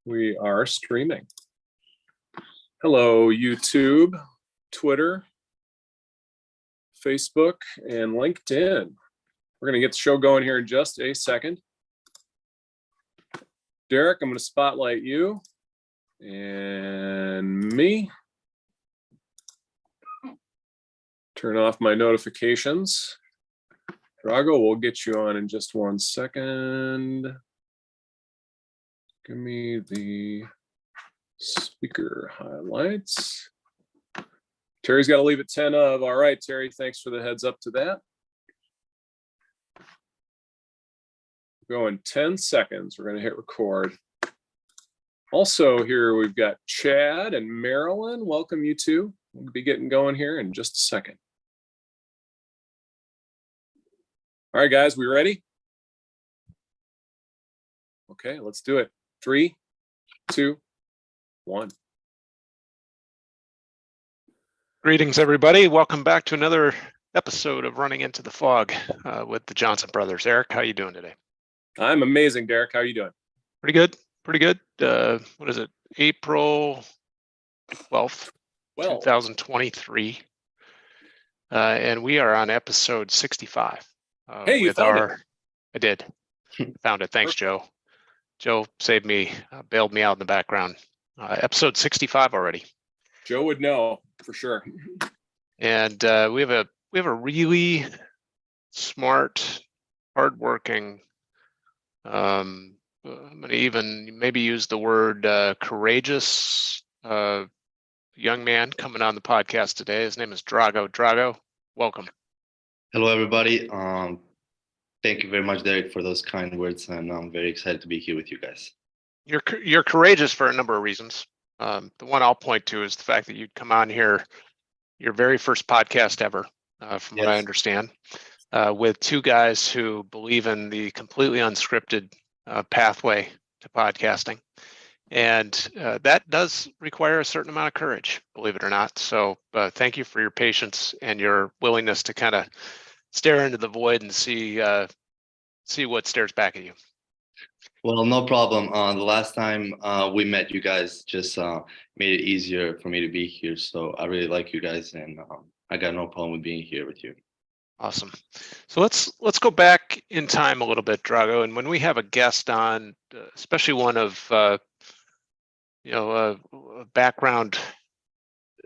We are streaming. Hello, YouTube, Twitter, Facebook, and LinkedIn. We're going to get the show going here in just a second. Derek, I'm going to spotlight you and me. Turn off my notifications. Drago, we'll get you on in just 1 second. Give me the speaker highlights. Terry's got to leave at 10 of. All right, Terry, thanks for the heads up to that. Go in 10 seconds. We're going to hit record. Also here we've got Chad and Marilyn. Welcome, you two. We'll be getting going here in just a second. All right, guys, we ready? Okay, let's do it. 3, 2, 1. Greetings, everybody. Welcome back to another episode of Running Into the Fog with the Johnson brothers. Eric, how are you doing today? I'm amazing, Derek. How are you doing? Pretty good. Pretty good. What is it? April 12th, 2023. And we are on episode 65. Hey, you found it. I did. Found it. Thanks, Joe. Joe saved me, bailed me out in the background. Episode 65 already. Joe would know for sure. And we have a really smart, hardworking. I'm going to even maybe use the word courageous young man coming on the podcast today. His name is Drago. Drago, welcome. Hello, everybody. Thank you very much, Derek, for those kind words, and I'm very excited to be here with you guys. You're courageous for a number of reasons. The one I'll point to is the fact that you'd come on here, your very first podcast ever, from what I understand, with two guys who believe in the completely unscripted pathway to podcasting. And that does require a certain amount of courage, believe it or not. So thank you for your patience and your willingness to kind of stare into the void and see what stares back at you. Well, no problem. The last time we met, you guys just made it easier for me to be here. So I really like you guys, and I got no problem with being here with you. Awesome. So let's go back in time a little bit, Drago. And when we have a guest on, especially one of a background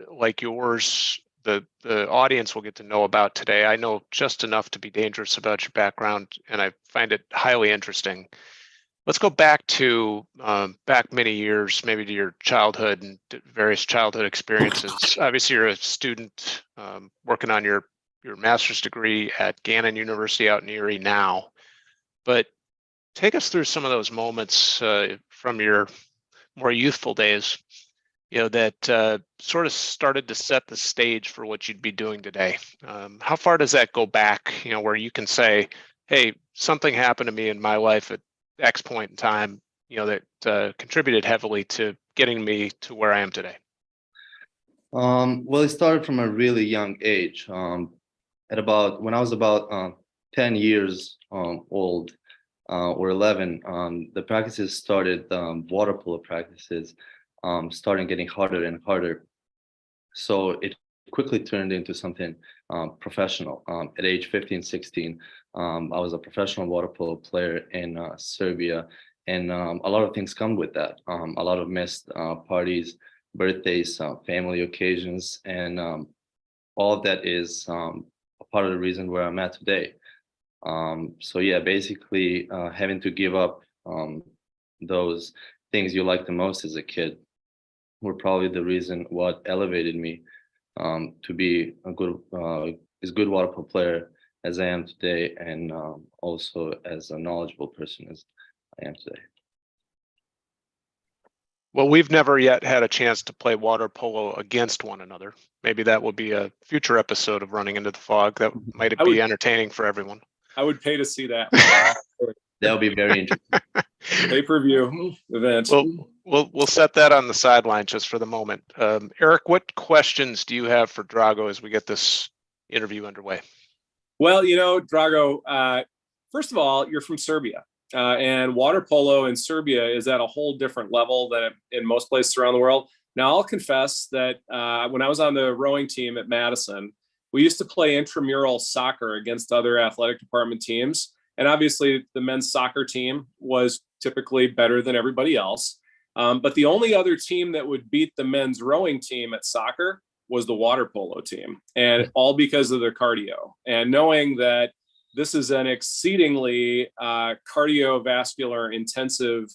like yours, the audience will get to know about today. I know just enough to be dangerous about your background, and I find it highly interesting. Let's go back to back many years, maybe to your childhood and various childhood experiences. Obviously, you're a student working on your master's degree at Gannon University out in Erie now. But take us through some of those moments from your more youthful days, that sort of started to set the stage for what you'd be doing today. How far does that go back, where you can say, hey, something happened to me in my life at X point in time, that contributed heavily to getting me to where I am today? Well, it started from a really young age. When I was about 10 years old or 11, the practices started, water polo practices, starting getting harder and harder. So it quickly turned into something professional. At age 15, 16, I was a professional water polo player in Serbia, and a lot of things come with that. A lot of missed parties, birthdays, family occasions, and all of that is a part of the reason where I'm at today. So yeah, basically having to give up those things you like the most as a kid were probably the reason what elevated me to be as good water polo player as I am today, and also as a knowledgeable person as I am today. Well, we've never yet had a chance to play water polo against one another. Maybe that will be a future episode of Running Into the Fog. That might be entertaining for everyone. I would pay to see that. That would be very interesting. Pay-per-view event. We'll set that on the sideline just for the moment. Eric, what questions do you have for Drago as we get this interview underway? Well, Drago, first of all, you're from Serbia. and water polo in Serbia is at a whole different level than in most places around the world. Now, I'll confess that when I was on the rowing team at Madison, we used to play intramural soccer against other athletic department teams. And obviously, the men's soccer team was typically better than everybody else. But the only other team that would beat the men's rowing team at soccer was the water polo team, and all because of their cardio. And knowing that this is an exceedingly cardiovascular intensive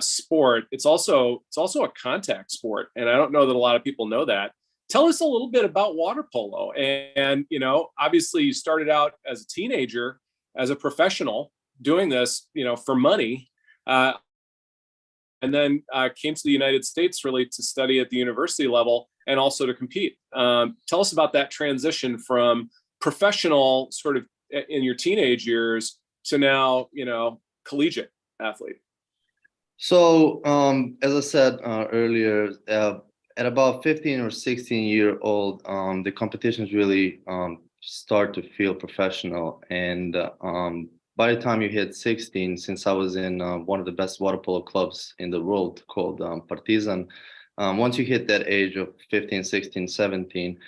sport, it's also a contact sport, and I don't know that a lot of people know that. Tell us a little bit about water polo. And you know, obviously, you started out as a teenager, as a professional, doing this, you know, for money. And then came to the United States really to study at the university level and also to compete. Tell us about that transition from professional sort of in your teenage years to now, you know, collegiate athlete. So, as I said earlier, at about 15 or 16-year-old, the competitions really start to feel professional. And by the time you hit 16, since I was in one of the best water polo clubs in the world called Partizan, once you hit that age of 15, 16, 17,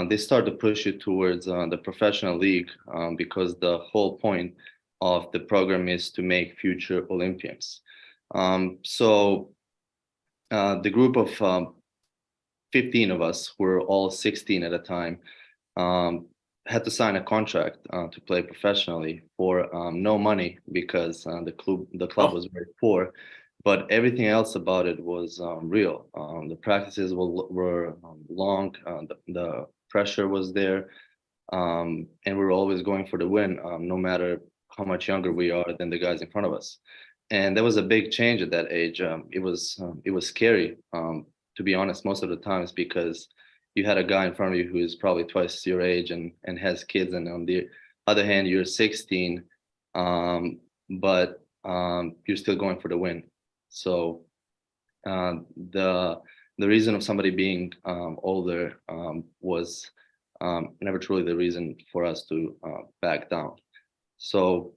they start to push you towards the professional league because the whole point of the program is to make future Olympians. So the group of 15 of us, who were all 16 at a time, had to sign a contract to play professionally for no money because the club was very poor, but everything else about it was real. The practices were long, the pressure was there, and we were always going for the win, no matter how much younger we are than the guys in front of us. And there was a big change at that age. It was scary, to be honest, most of the times, because you had a guy in front of you who is probably twice your age and has kids, and on the other hand, you're 16, but you're still going for the win. So the reason of somebody being older was never truly the reason for us to back down. So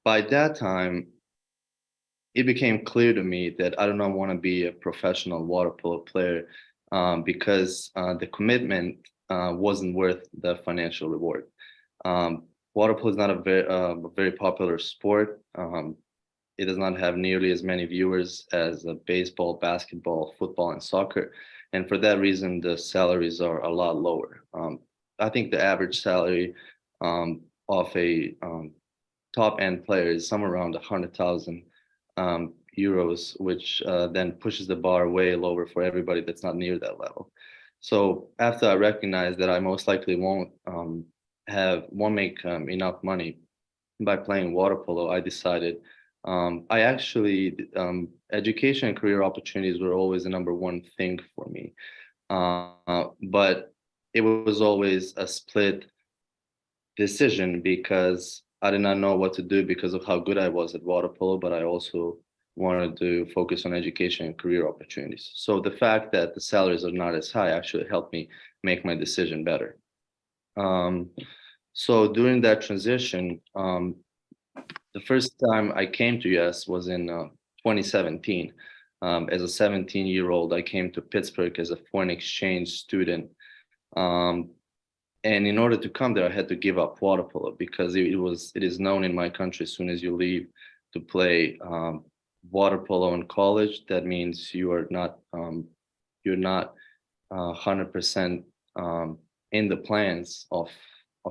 by that time, it became clear to me that I do not want to be a professional water polo player because the commitment wasn't worth the financial reward. Water polo is not a very popular sport. It does not have nearly as many viewers as baseball, basketball, football, and soccer. And for that reason, the salaries are a lot lower. I think the average salary of a top end player is somewhere around 100,000 euros, which then pushes the bar way lower for everybody that's not near that level. So after I recognized that I most likely won't make enough money by playing water polo, I decided I actually education and career opportunities were always the number one thing for me, but it was always a split decision because I did not know what to do because of how good I was at water polo, but I also wanted to focus on education and career opportunities. So the fact that the salaries are not as high actually helped me make my decision better. So during that transition, the first time I came to US was in 2017. As a 17-year-old, I came to Pittsburgh as a foreign exchange student. And in order to come there, I had to give up water polo because it is known in my country, as soon as you leave to play water polo in college, that means you're not 100% in the plans of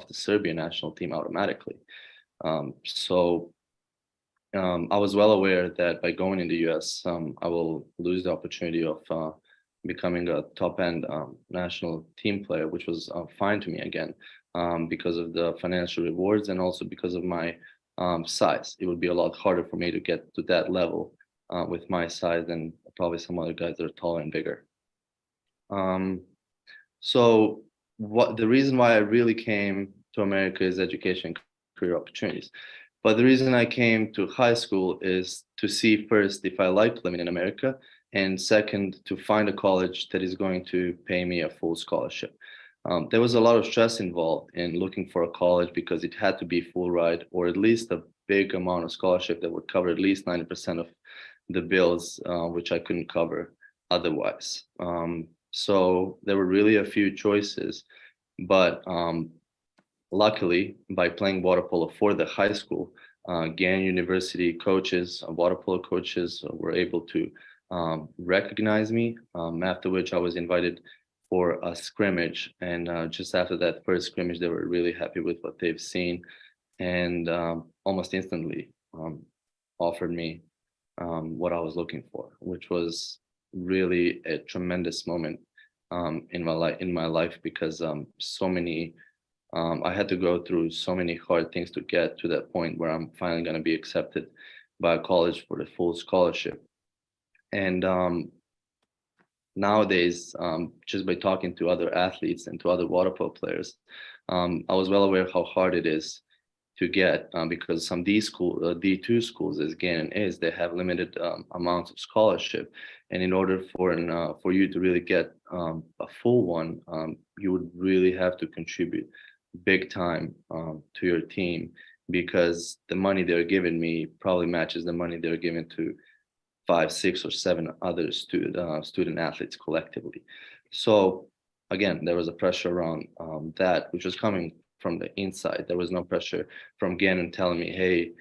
the Serbian national team automatically. So I was well aware that by going in the US, I will lose the opportunity of becoming a top-end national team player, which was fine to me again because of the financial rewards and also because of my size. It would be a lot harder for me to get to that level with my size than probably some other guys that are taller and bigger. So the reason why I really came to America is education, career opportunities. But the reason I came to high school is to see first if I liked living in America, and second, to find a college that is going to pay me a full scholarship. There was a lot of stress involved in looking for a college because it had to be full ride or at least a big amount of scholarship that would cover at least 90% of the bills, which I couldn't cover otherwise. So there were really a few choices, but luckily, by playing water polo for the high school, Gannon University coaches, water polo coaches were able to recognize me, after which I was invited for a scrimmage. And just after that first scrimmage, they were really happy with what they've seen, and almost instantly offered me what I was looking for, which was really a tremendous moment in my life, because so many I had to go through so many hard things to get to that point where I'm finally going to be accepted by a college for the full scholarship. And nowadays, just by talking to other athletes and to other water polo players, I was well aware how hard it is to get, because some D2 schools, as Gannon is, they have limited amounts of scholarship, and in order for you to really get a full one, you would really have to contribute big time to your team, because the money they're giving me probably matches the money they're giving to 5, 6, or 7 other student athletes collectively. So again, there was a pressure around that, which was coming from the inside. There was no pressure from Gannon telling me, "Hey,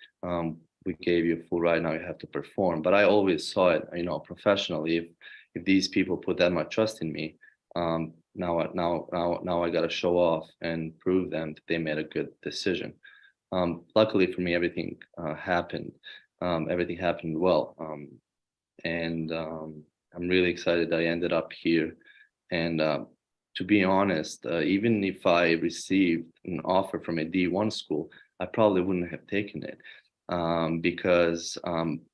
we gave you a full ride. Now you have to perform." But I always saw it, professionally. If these people put that much trust in me, now I got to show off and prove them that they made a good decision. Luckily for me, everything happened. Everything happened well, and I'm really excited I ended up here. And to be honest, even if I received an offer from a D1 school, I probably wouldn't have taken it, because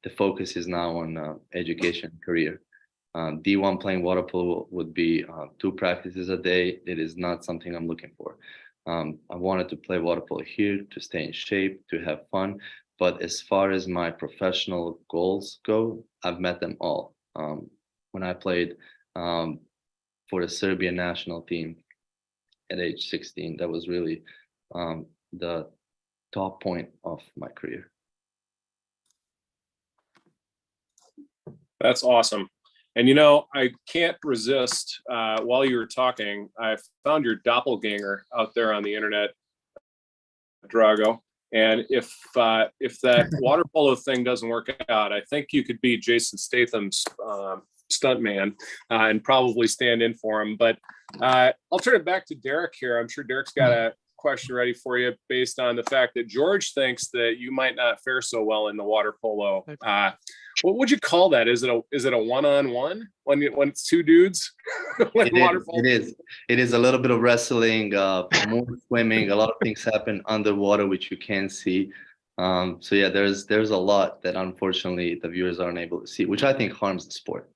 the focus is now on education and career. D1 playing water polo would be 2 practices a day. It is not something I'm looking for. I wanted to play water polo here to stay in shape, to have fun. But as far as my professional goals go, I've met them all. When I played for the Serbia national team at age 16, that was really the top point of my career. That's awesome. And I can't resist, while you were talking, I found your doppelganger out there on the internet, Drago. And if that water polo thing doesn't work out, I think you could be Jason Statham's stuntman and probably stand in for him. But I'll turn it back to Derek here. I'm sure Derek's got a question ready for you based on the fact that George thinks that you might not fare so well in the water polo. What would you call that? Is it a one-on-one when it's 2 dudes? It is a little bit of wrestling, more swimming. A lot of things happen underwater which you can't see. So yeah, there's a lot that unfortunately the viewers aren't able to see, which I think harms the sport.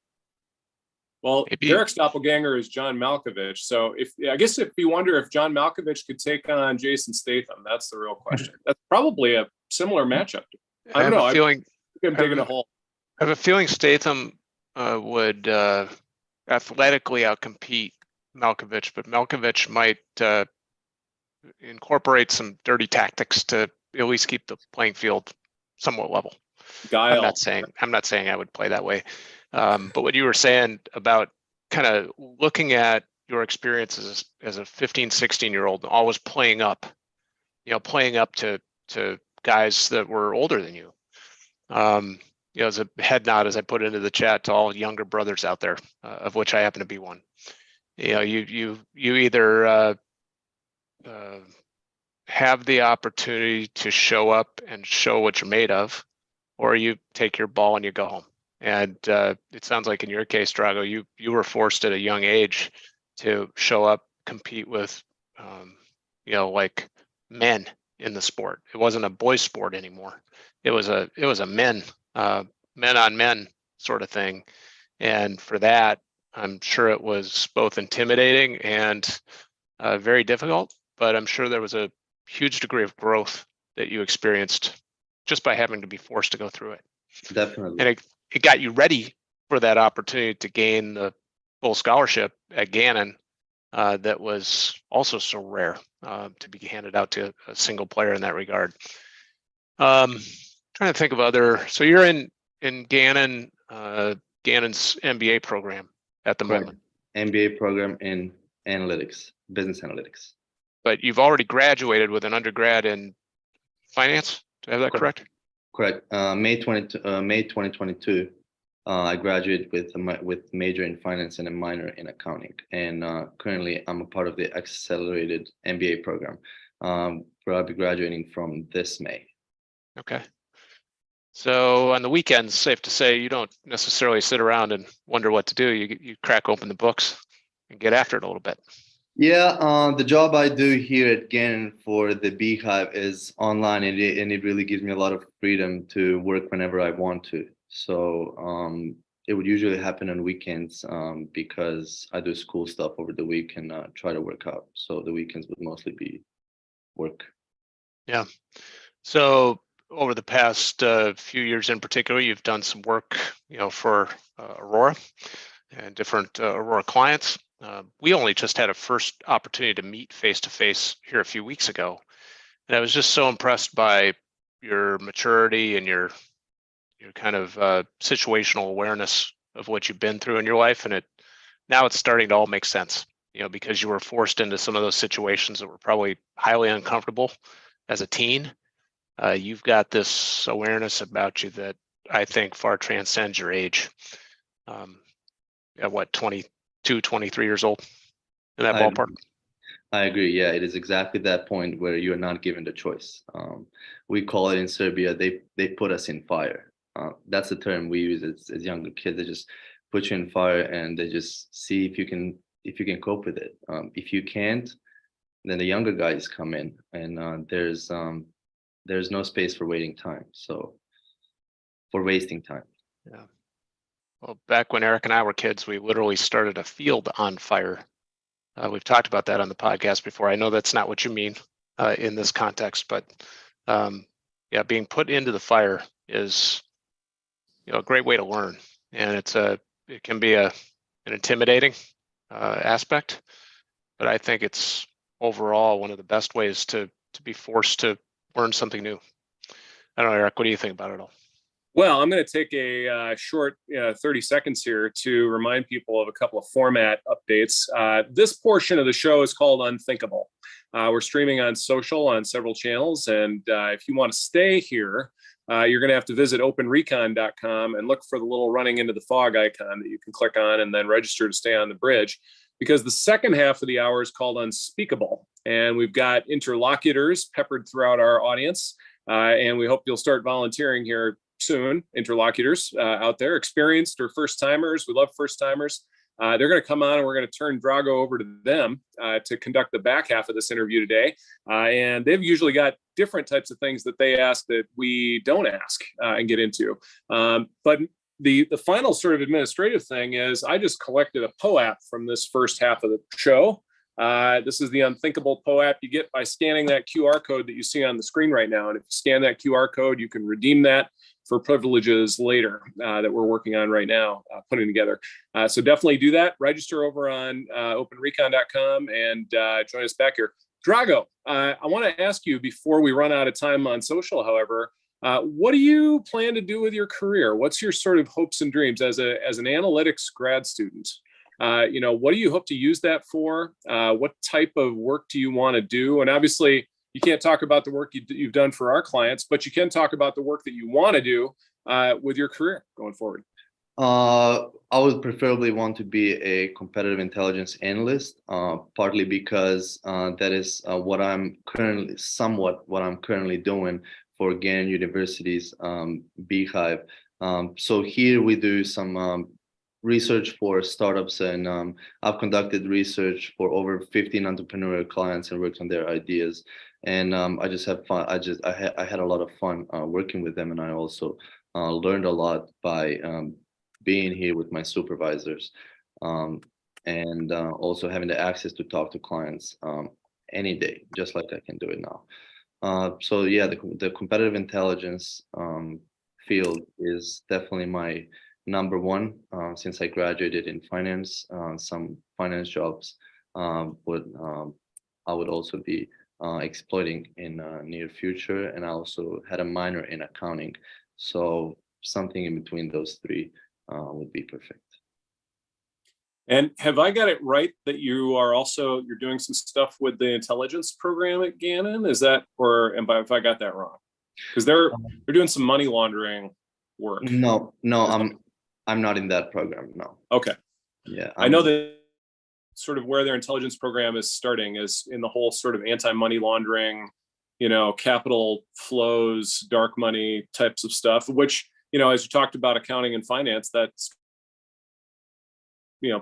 Well, Derek's doppelganger is John Malkovich. So I guess if you wonder if John Malkovich could take on Jason Statham, that's the real question. That's probably a similar matchup. I don't know. I'm digging a hole. I have a feeling Statham would athletically outcompete Malkovich, but Malkovich might incorporate some dirty tactics to at least keep the playing field somewhat level. Guile. I'm not saying I would play that way. But what you were saying about kind of looking at your experiences as a 15, 16-year-old, always playing up to guys that were older than you. As a head nod, as I put into the chat to all younger brothers out there, of which I happen to be one. You either have the opportunity to show up and show what you're made of, or you take your ball and you go home. And it sounds like in your case, Drago, you were forced at a young age to show up, compete with, like men in the sport. It wasn't a boys' sport anymore. It was a men on men sort of thing. And for that, I'm sure it was both intimidating and very difficult, but I'm sure there was a huge degree of growth that you experienced just by having to be forced to go through it. Definitely. And it got you ready for that opportunity to gain the full scholarship at Gannon that was also so rare to be handed out to a single player in that regard. Trying to think of other. So you're in Gannon, Gannon's MBA program at the Correct. moment, MBA program in analytics, business analytics. but you've already graduated with an undergrad in finance. Do I have that correct? Correct. May 2022, I graduated with major in finance and a minor in accounting. And currently, I'm a part of the accelerated MBA program, where I'll be graduating from this May. Okay. So on the weekends, safe to say you don't necessarily sit around and wonder what to do. You crack open the books and get after it a little bit. Yeah, the job I do here at Gannon for the Beehive is online, and it really gives me a lot of freedom to work whenever I want to. So it would usually happen on weekends because I do school stuff over the week and try to work out. So the weekends would mostly be work. Yeah. So over the past few years in particular, you've done some work, for Aurora and different Aurora clients. We only just had a first opportunity to meet face-to-face here a few weeks ago. And I was just so impressed by your maturity and your kind of situational awareness of what you've been through in your life. And now it's starting to all make sense, because you were forced into some of those situations that were probably highly uncomfortable as a teen. You've got this awareness about you that I think far transcends your age. At what, 22, 23 years old, in that ballpark? I agree. Yeah, it is exactly that point where you are not given the choice. We call it in Serbia, they put us in fire. That's the term we use as younger kids. They just put you in fire and they just see if you can cope with it. If you can't, then the younger guys come in, and there's no space for wasting time. Yeah. Well, back when Eric and I were kids, we literally started a field on fire. We've talked about that on the podcast before. I know that's not what you mean in this context, but yeah, being put into the fire is a great way to learn, and it can be an intimidating aspect, but I think it's overall one of the best ways to be forced to learn something new. I don't know, Eric, what do you think about it all? Well, I'm going to take a short 30 seconds here to remind people of a couple of format updates. This portion of the show is called Unthinkable. We're streaming on social on several channels. And if you want to stay here, you're going to have to visit openrecon.com and look for the little running into the fog icon that you can click on and then register to stay on the bridge. Because the second half of the hour is called Unspeakable. And we've got interlocutors peppered throughout our audience. And we hope you'll start volunteering here soon. Interlocutors out there, experienced or first timers. We love first timers. They're going to come on and we're going to turn Drago over to them to conduct the back half of this interview today. And they've usually got different types of things that they ask that we don't ask and get into. But the final sort of administrative thing is I just collected a PO app from this first half of the show. This is the Unthinkable PO app you get by scanning that QR code that you see on the screen right now. And if you scan that QR code, you can redeem that for privileges later that we're working on right now, putting together. So definitely do that. Register over on openrecon.com and join us back here. Drago, I want to ask you before we run out of time on social, however, what do you plan to do with your career? What's your sort of hopes and dreams as an analytics grad student? What do you hope to use that for? What type of work do you want to do? And obviously, you can't talk about the work you've done for our clients, but you can talk about the work that you want to do with your career going forward. I would preferably want to be a competitive intelligence analyst, partly because that is what I'm currently doing for Gannon University's Beehive. So here we do some research for startups, and I've conducted research for over 15 entrepreneurial clients and worked on their ideas. And I just have fun. I had a lot of fun working with them, and I also learned a lot by being here with my supervisors, and also having the access to talk to clients any day, just like I can do it now. So yeah, the competitive intelligence field is definitely my number one. Since I graduated in finance, some finance jobs I would also be exploiting in near future. And I also had a minor in accounting. So something in between those three would be perfect. And have I got it right that you're doing some stuff with the intelligence program at Gannon? Is that, or if I got that wrong? Because they're doing some money laundering work. No, I'm not in that program. No. Okay. Yeah, I know that sort of where their intelligence program is starting is in the whole sort of anti-money laundering, capital flows, dark money types of stuff, which, as you talked about accounting and finance, that's,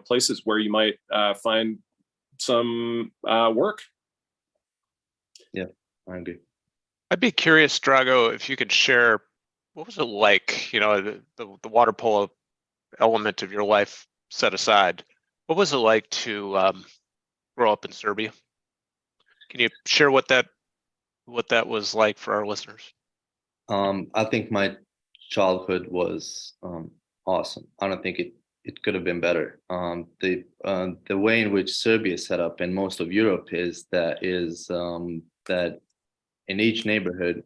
places where you might find some work. Yeah, I agree. I'd be curious, Drago, if you could share, what was it like, the water polo element of your life set aside, what was it like to grow up in Serbia? Can you share what that was like for our listeners? I think my childhood was awesome. I don't think it could have been better. The way in which Serbia is set up and most of Europe is that in each neighborhood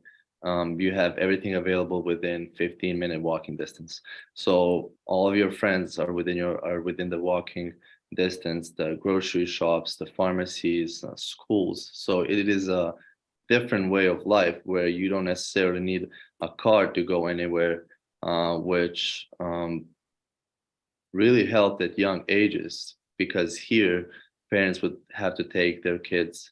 you have everything available within 15-minute walking distance. So all of your friends are within the walking distance. The grocery shops, the pharmacies, schools. So it is a different way of life where you don't necessarily need a car to go anywhere, which really helped at young ages, because here parents would have to take their kids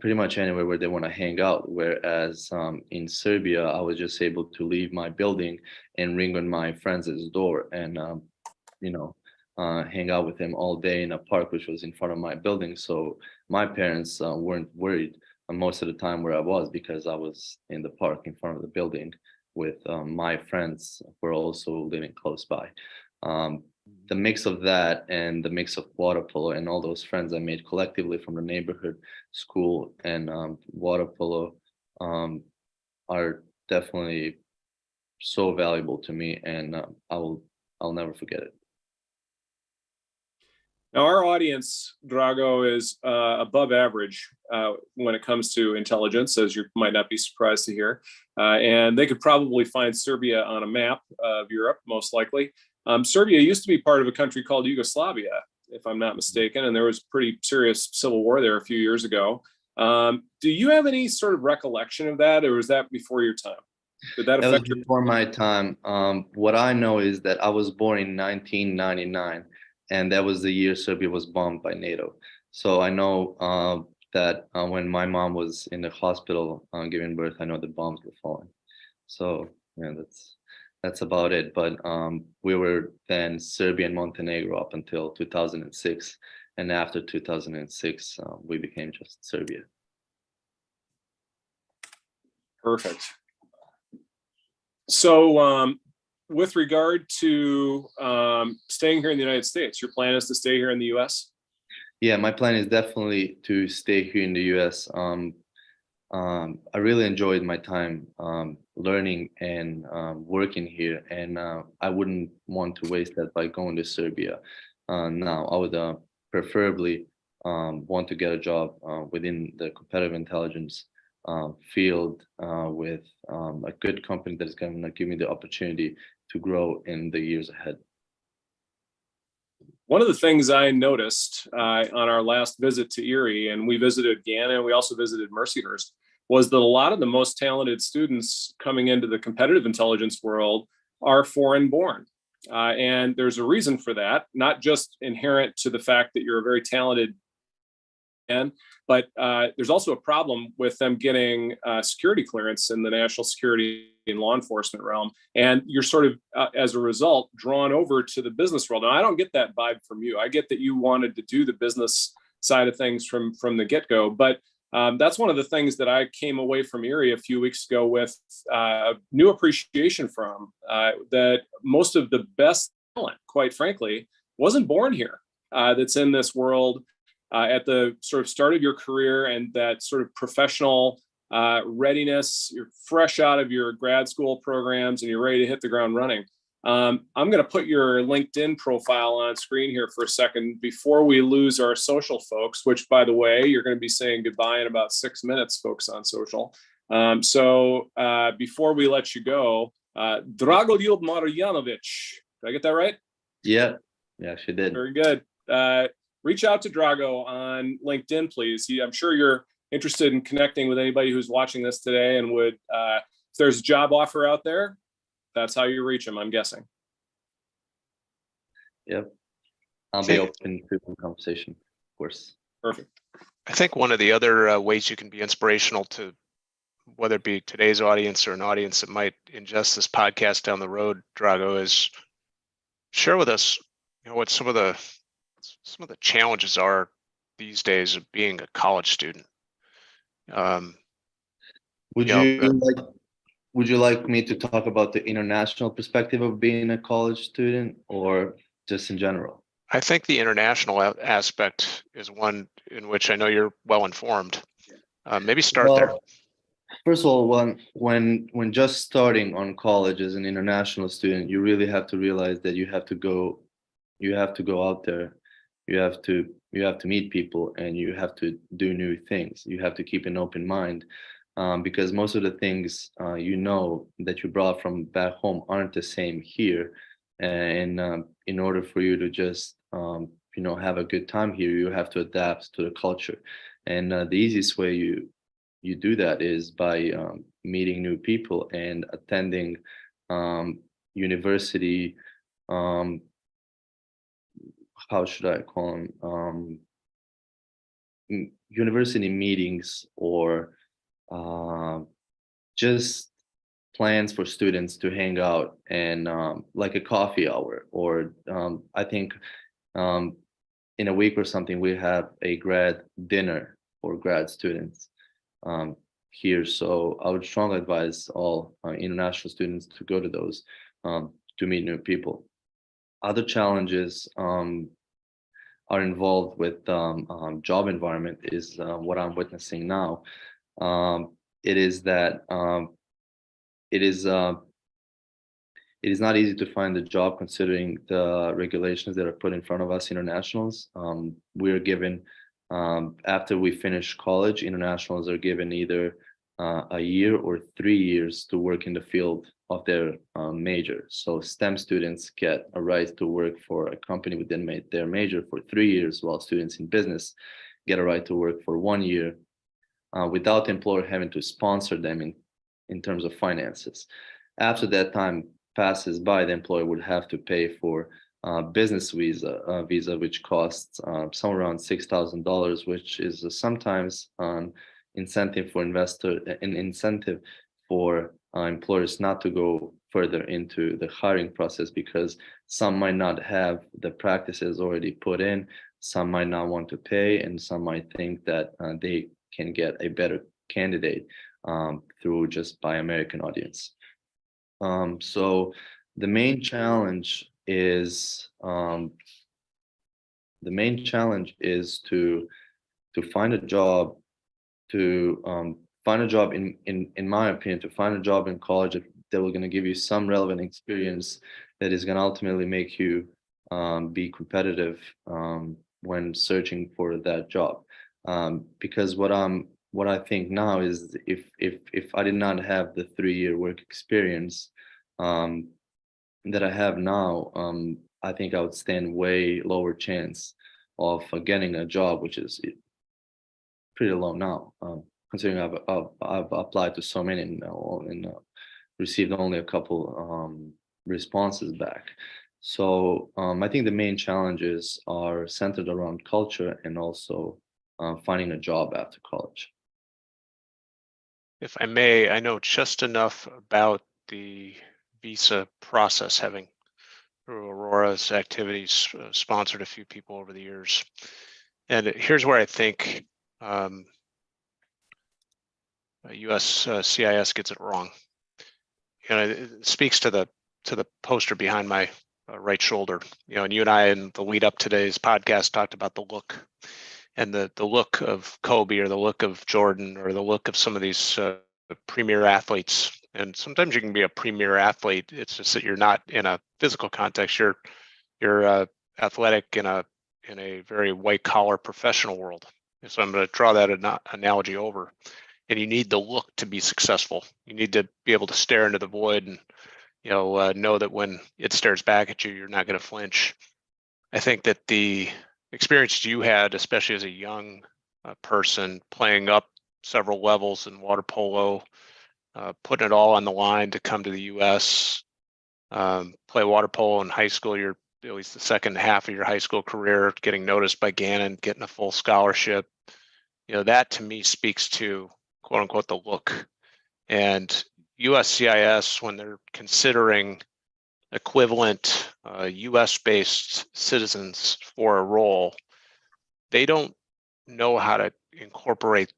pretty much anywhere where they want to hang out. Whereas in Serbia, I was just able to leave my building and ring on my friend's door and, hang out with him all day in a park, which was in front of my building. So my parents weren't worried most of the time where I was, because I was in the park in front of the building with my friends who were also living close by. The mix of that and the mix of water polo and all those friends I made collectively from the neighborhood, school, and water polo are definitely so valuable to me, and I'll never forget it. Now, our audience, Drago, is above average when it comes to intelligence, as you might not be surprised to hear. And they could probably find Serbia on a map of Europe, most likely. Serbia used to be part of a country called Yugoslavia, if I'm not mistaken, and there was a pretty serious civil war there a few years ago. Do you have any sort of recollection of that, or was that before your time? Did that affect was before my time. What I know is that I was born in 1999, and that was the year Serbia was bombed by NATO. So I know that when my mom was in the hospital giving birth, I know the bombs were falling. So yeah, that's about it. But we were then Serbia and Montenegro up until 2006, and after 2006, we became just Serbia. Perfect. So with regard to staying here in the United States, your plan is to stay here in the US? Yeah, my plan is definitely to stay here in the US. I really enjoyed my time learning and working here, and I wouldn't want to waste that by going to Serbia. Now, I would preferably want to get a job within the competitive intelligence field with a good company that is going to give me the opportunity to grow in the years ahead. One of the things I noticed on our last visit to Erie, and we visited Gannon, we also visited Mercyhurst, was that a lot of the most talented students coming into the competitive intelligence world are foreign born. And there's a reason for that, not just inherent to the fact that you're a very talented man, but there's also a problem with them getting security clearance in the national security and law enforcement realm. And you're sort of, as a result, drawn over to the business world. Now, I don't get that vibe from you. I get that you wanted to do the business side of things from the get-go, but that's one of the things that I came away from Erie a few weeks ago with new appreciation from, that most of the best talent, quite frankly, wasn't born here, that's in this world at the sort of start of your career, and that sort of professional readiness. You're fresh out of your grad school programs and you're ready to hit the ground running. I'm going to put your LinkedIn profile on screen here for a second before we lose our social folks, which, by the way, you're going to be saying goodbye in about 6 minutes, folks on social. So before we let you go, Dragoljub Marjanovic, did I get that right? Yeah, she did. Very good. Reach out to Drago on LinkedIn, please. I'm sure you're interested in connecting with anybody who's watching this today, and would, if there's a job offer out there, that's how you reach him, I'm guessing. Yep. I'll be open to the conversation, of course. Perfect. I think one of the other ways you can be inspirational to, whether it be today's audience or an audience that might ingest this podcast down the road, Drago, is share with us, what some of the challenges are these days of being a college student. Would you like me to talk about the international perspective of being a college student, or just in general? I think the international aspect is one in which I know you're well informed. Maybe start there. First of all, when just starting on college as an international student, you really have to realize that you have to go out there. You have to meet people, and you have to do new things. You have to keep an open mind. Because most of the things that you brought from back home aren't the same here, and in order for you to just have a good time here, you have to adapt to the culture, and the easiest way you do that is by meeting new people and attending university. How should I call them? University meetings, or just plans for students to hang out, and like a coffee hour, or I think in a week or something we have a grad dinner for grad students here. So I would strongly advise all international students to go to those to meet new people. Other challenges are involved with job environment is what I'm witnessing now. It is that it is not easy to find a job considering the regulations that are put in front of us internationals. We're given, after we finish college, internationals are given either a year or 3 years to work in the field of their major. So STEM students get a right to work for a company within their major for 3 years, while students in business get a right to work for 1 year without the employer having to sponsor them in terms of finances. After that time passes by, the employer would have to pay for business visa, which costs somewhere around $6,000, which is sometimes an incentive for employers not to go further into the hiring process, because some might not have the practices already put in, some might not want to pay, and some might think that they can get a better candidate through just by American audience. So the main challenge is to find a job, in my opinion, to find a job in college that will going to give you some relevant experience that is going to ultimately make you be competitive when searching for that job. Because what I think now is, if I did not have the 3-year work experience that I have now, I think I would stand way lower chance of getting a job, which is pretty low now, considering I've applied to so many and received only a couple responses back. So I think the main challenges are centered around culture and also finding a job after college. If I may, I know just enough about the visa process, having through Aurora's activities sponsored a few people over the years. And here's where I think US CIS gets it wrong. It speaks to the poster behind my right shoulder. And you and I, in the lead up to today's podcast, talked about the look, and the look of Kobe, or the look of Jordan, or the look of some of these premier athletes And sometimes you can be a premier athlete. It's just that you're not in a physical context. You're athletic in a very white collar professional world. So I'm going to draw that analogy over. And you need the look to be successful. You need to be able to stare into the void and know that when it stares back at you, you're not going to flinch. I think that the experience you had, especially as a young person, playing up several levels in water polo, putting it all on the line to come to the U.S., play water polo in high school, you're at least the second half of your high school career, getting noticed by Gannon, getting a full scholarship. That to me speaks to quote unquote the look. And USCIS, when they're considering equivalent US based citizens for a role, they don't know how to incorporate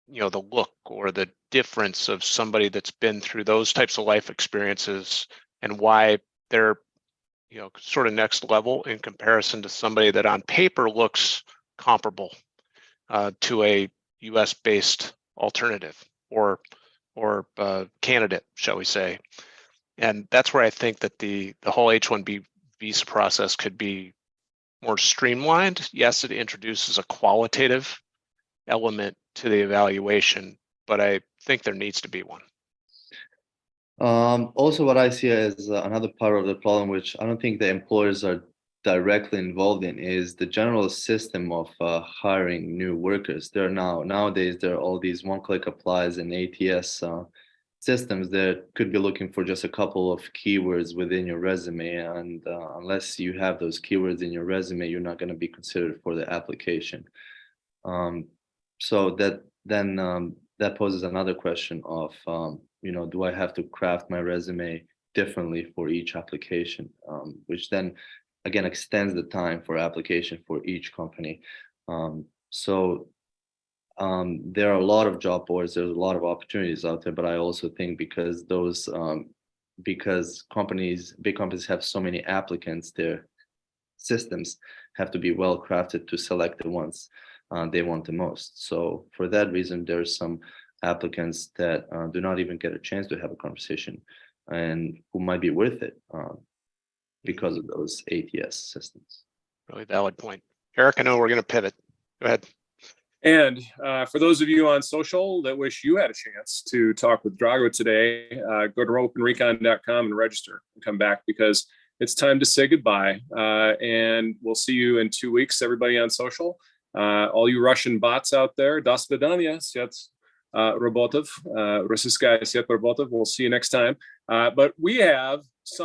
the look or the difference of somebody that's been through those types of life experiences and why they're sort of next level in comparison to somebody that on paper looks comparable to a US based alternative or candidate, shall we say. And that's where I think that the whole H-1B visa process could be more streamlined. Yes, it introduces a qualitative element to the evaluation, but I think there needs to be one. Also, what I see as another part of the problem, which I don't think the employers are directly involved in, is the general system of hiring new workers. Nowadays, there are all these one-click applies and ATS systems that could be looking for just a couple of keywords within your resume, and unless you have those keywords in your resume, you're not going to be considered for the application. So that poses another question of do I have to craft my resume differently for each application, which then again extends the time for application for each company. There are a lot of job boards, there's a lot of opportunities out there, but I also think because big companies have so many applicants, their systems have to be well crafted to select the ones they want the most. So for that reason, there's some applicants that do not even get a chance to have a conversation and who might be worth it because of those ATS systems. Really valid point. Eric, I know we're going to pivot. Go ahead. And for those of you on social that wish you had a chance to talk with Drago today, go to openrecon.com and register and come back, because it's time to say goodbye. And we'll see you in 2 weeks, everybody on social. All you Russian bots out there, до свидания, свет роботов, российская сеть роботов. We'll see you next time. But we have some